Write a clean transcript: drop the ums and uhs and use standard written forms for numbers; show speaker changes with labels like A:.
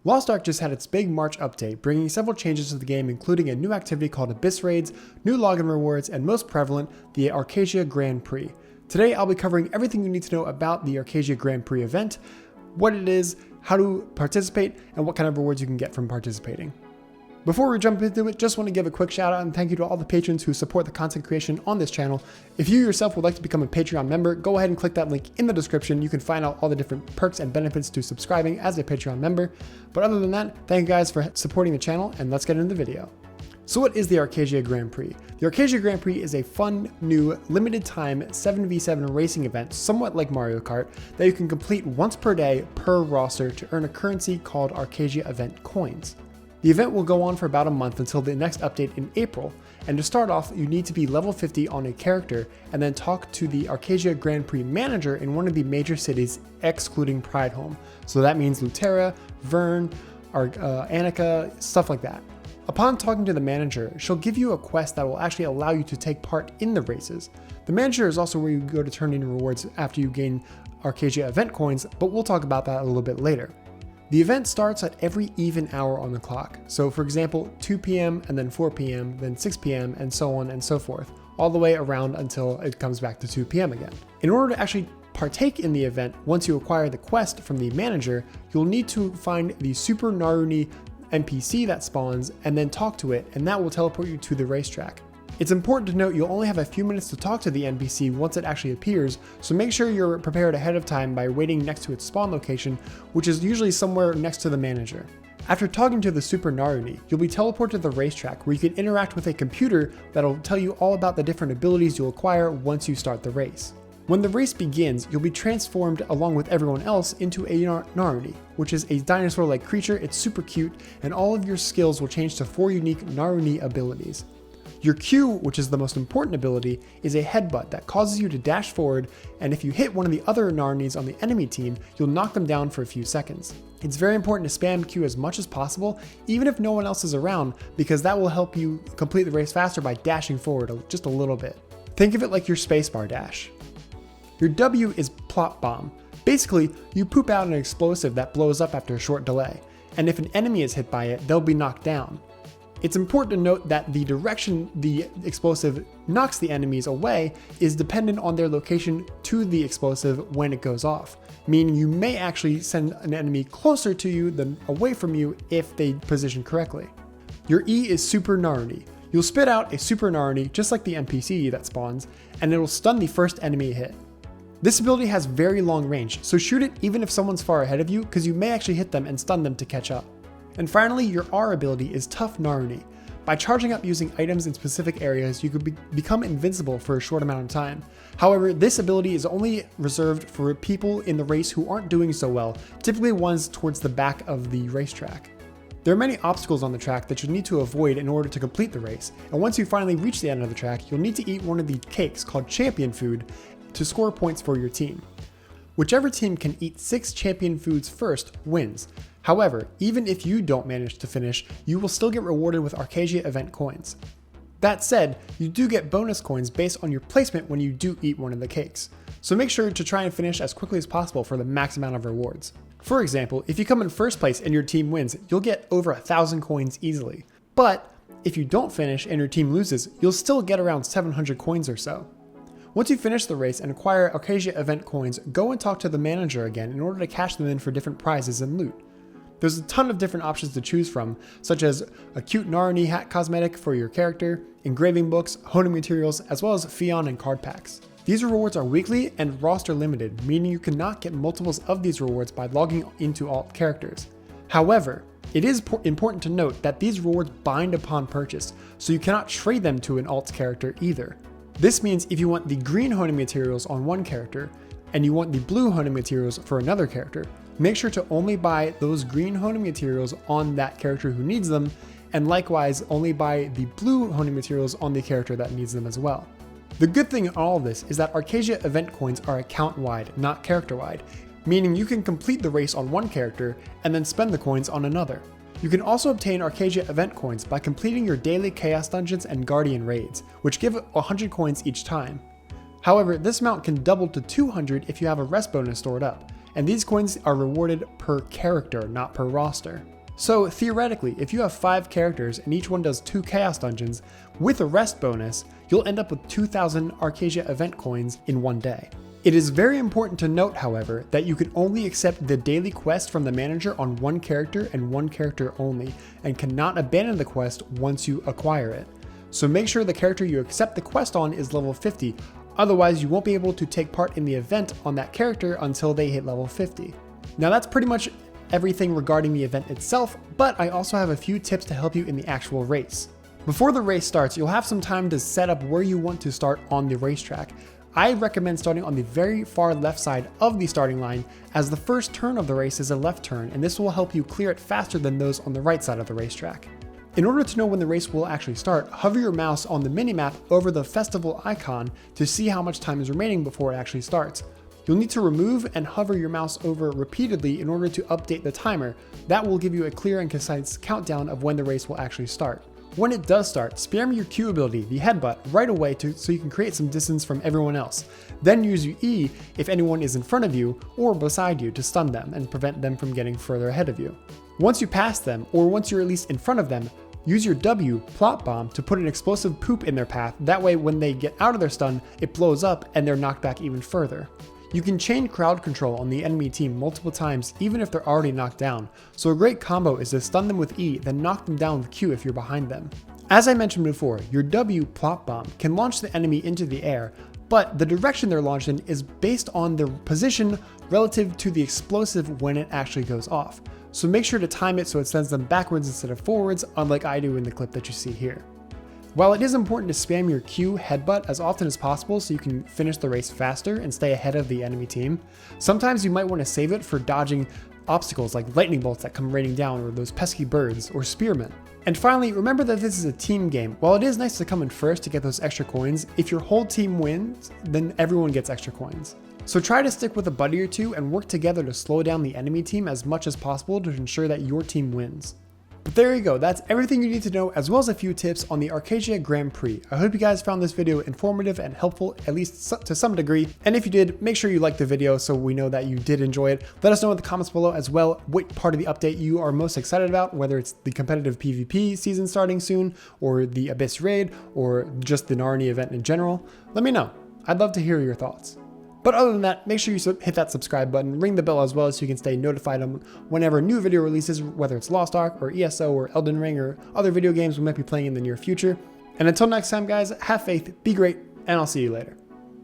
A: Lost Ark just had its big March update, bringing several changes to the game, including a new activity called Abyss Raids, new login rewards, and most prevalent, the Arkesia Grand Prix. Today I'll be covering everything you need to know about the Arkesia Grand Prix event, what it is, how to participate, and what kind of rewards you can get from participating. Before we jump into it, just want to give a quick shout out and thank you to all the patrons who support the content creation on this channel. If you yourself would like to become a Patreon member, go ahead and click that link in the description. You can find out all the different perks and benefits to subscribing as a Patreon member. But other than that, thank you guys for supporting the channel, and let's get into the video. So what is the Arkesia Grand Prix? The Arkesia Grand Prix is a fun, new, limited time 7v7 racing event, somewhat like Mario Kart, that you can complete once per day per roster to earn a currency called Arkesia Event Coins. The event will go on for about a month until the next update in April, and to start off, you need to be level 50 on a character and then talk to the Arkesia Grand Prix manager in one of the major cities excluding Prideholme. So that means Lutera, Vern, Annika, stuff like that. Upon talking to the manager, she'll give you a quest that will actually allow you to take part in the races. The manager is also where you go to turn in rewards after you gain Arkesia Event Coins, but we'll talk about that a little bit later. The event starts at every even hour on the clock. So for example, 2 p.m. and then 4 p.m., then 6 p.m. and so on and so forth, all the way around until it comes back to 2 p.m. again. In order to actually partake in the event, once you acquire the quest from the manager, you'll need to find the Super Naruni NPC that spawns and then talk to it, and that will teleport you to the racetrack. It's important to note you'll only have a few minutes to talk to the NPC once it actually appears, so make sure you're prepared ahead of time by waiting next to its spawn location, which is usually somewhere next to the manager. After talking to the Super Naruni, you'll be teleported to the racetrack where you can interact with a computer that'll tell you all about the different abilities you'll acquire once you start the race. When the race begins, you'll be transformed along with everyone else into a Naruni, which is a dinosaur-like creature. It's super cute, and all of your skills will change to 4 unique Naruni abilities. Your Q, which is the most important ability, is a headbutt that causes you to dash forward, and if you hit one of the other Narunis on the enemy team, you'll knock them down for a few seconds. It's very important to spam Q as much as possible, even if no one else is around, because that will help you complete the race faster by dashing forward just a little bit. Think of it like your spacebar dash. Your W is Plot Bomb. Basically, you poop out an explosive that blows up after a short delay, and if an enemy is hit by it, they'll be knocked down. It's important to note that the direction the explosive knocks the enemies away is dependent on their location to the explosive when it goes off, meaning you may actually send an enemy closer to you than away from you if they position correctly. Your E is Super Naruni. You'll spit out a Super Naruni just like the NPC that spawns, and it'll stun the first enemy hit. This ability has very long range, so shoot it even if someone's far ahead of you, because you may actually hit them and stun them to catch up. And finally, your R ability is Tough Naruni. By charging up using items in specific areas, you could become invincible for a short amount of time. However, this ability is only reserved for people in the race who aren't doing so well, typically ones towards the back of the racetrack. There are many obstacles on the track that you'll need to avoid in order to complete the race, and once you finally reach the end of the track, you'll need to eat one of the cakes called Champion Food to score points for your team. Whichever team can eat 6 champion foods first wins. However, even if you don't manage to finish, you will still get rewarded with Arkesia Event Coins. That said, you do get bonus coins based on your placement when you do eat one of the cakes, so make sure to try and finish as quickly as possible for the max amount of rewards. For example, if you come in first place and your team wins, you'll get over 1,000 coins easily. But if you don't finish and your team loses, you'll still get around 700 coins or so. Once you finish the race and acquire Arkesia Event Coins, go and talk to the manager again in order to cash them in for different prizes and loot. There's a ton of different options to choose from, such as a cute Naruni hat cosmetic for your character, engraving books, honing materials, as well as Fion and card packs. These rewards are weekly and roster limited, meaning you cannot get multiples of these rewards by logging into alt characters. However, it is important to note that these rewards bind upon purchase, so you cannot trade them to an alt character either. This means if you want the green honing materials on one character, and you want the blue honing materials for another character, make sure to only buy those green honing materials on that character who needs them, and likewise only buy the blue honing materials on the character that needs them as well. The good thing in all of this is that Arkesia Event Coins are account-wide, not character-wide, meaning you can complete the race on one character and then spend the coins on another. You can also obtain Arkesia Event Coins by completing your daily Chaos Dungeons and Guardian Raids, which give 100 coins each time. However, this amount can double to 200 if you have a rest bonus stored up, and these coins are rewarded per character, not per roster. So theoretically, if you have 5 characters and each one does 2 Chaos Dungeons, with a rest bonus, you'll end up with 2,000 Arkesia event coins in one day. It is very important to note, however, that you can only accept the daily quest from the manager on one character and one character only, and cannot abandon the quest once you acquire it. So make sure the character you accept the quest on is level 50, otherwise you won't be able to take part in the event on that character until they hit level 50. Now that's pretty much everything regarding the event itself, but I also have a few tips to help you in the actual race. Before the race starts, you'll have some time to set up where you want to start on the racetrack. I recommend starting on the very far left side of the starting line, as the first turn of the race is a left turn, and this will help you clear it faster than those on the right side of the racetrack. In order to know when the race will actually start, hover your mouse on the minimap over the festival icon to see how much time is remaining before it actually starts. You'll need to remove and hover your mouse over repeatedly in order to update the timer. That will give you a clear and concise countdown of when the race will actually start. When it does start, spam your Q ability, the headbutt, right away so you can create some distance from everyone else. Then use your E if anyone is in front of you or beside you to stun them and prevent them from getting further ahead of you. Once you pass them, or once you're at least in front of them, use your W, plot bomb, to put an explosive poop in their path. That way when they get out of their stun, it blows up and they're knocked back even further. You can chain crowd control on the enemy team multiple times even if they're already knocked down, so a great combo is to stun them with E, then knock them down with Q if you're behind them. As I mentioned before, your W, plot bomb, can launch the enemy into the air, but the direction they're launched in is based on their position relative to the explosive when it actually goes off. So make sure to time it so it sends them backwards instead of forwards, unlike I do in the clip that you see here. While it is important to spam your Q headbutt as often as possible so you can finish the race faster and stay ahead of the enemy team, sometimes you might want to save it for dodging obstacles like lightning bolts that come raining down, or those pesky birds, or spearmen. And finally, remember that this is a team game. While it is nice to come in first to get those extra coins, if your whole team wins, then everyone gets extra coins. So try to stick with a buddy or two and work together to slow down the enemy team as much as possible to ensure that your team wins. But there you go, that's everything you need to know, as well as a few tips on the Arkesia Grand Prix. I hope you guys found this video informative and helpful, at least to some degree. And if you did, make sure you like the video so we know that you did enjoy it. Let us know in the comments below as well what part of the update you are most excited about, whether it's the competitive PvP season starting soon, or the Abyss raid, or just the Narnia event in general. Let me know. I'd love to hear your thoughts. But other than that, make sure you hit that subscribe button, ring the bell as well so you can stay notified on whenever a new video releases, whether it's Lost Ark or ESO or Elden Ring or other video games we might be playing in the near future. And until next time guys, have faith, be great, and I'll see you later.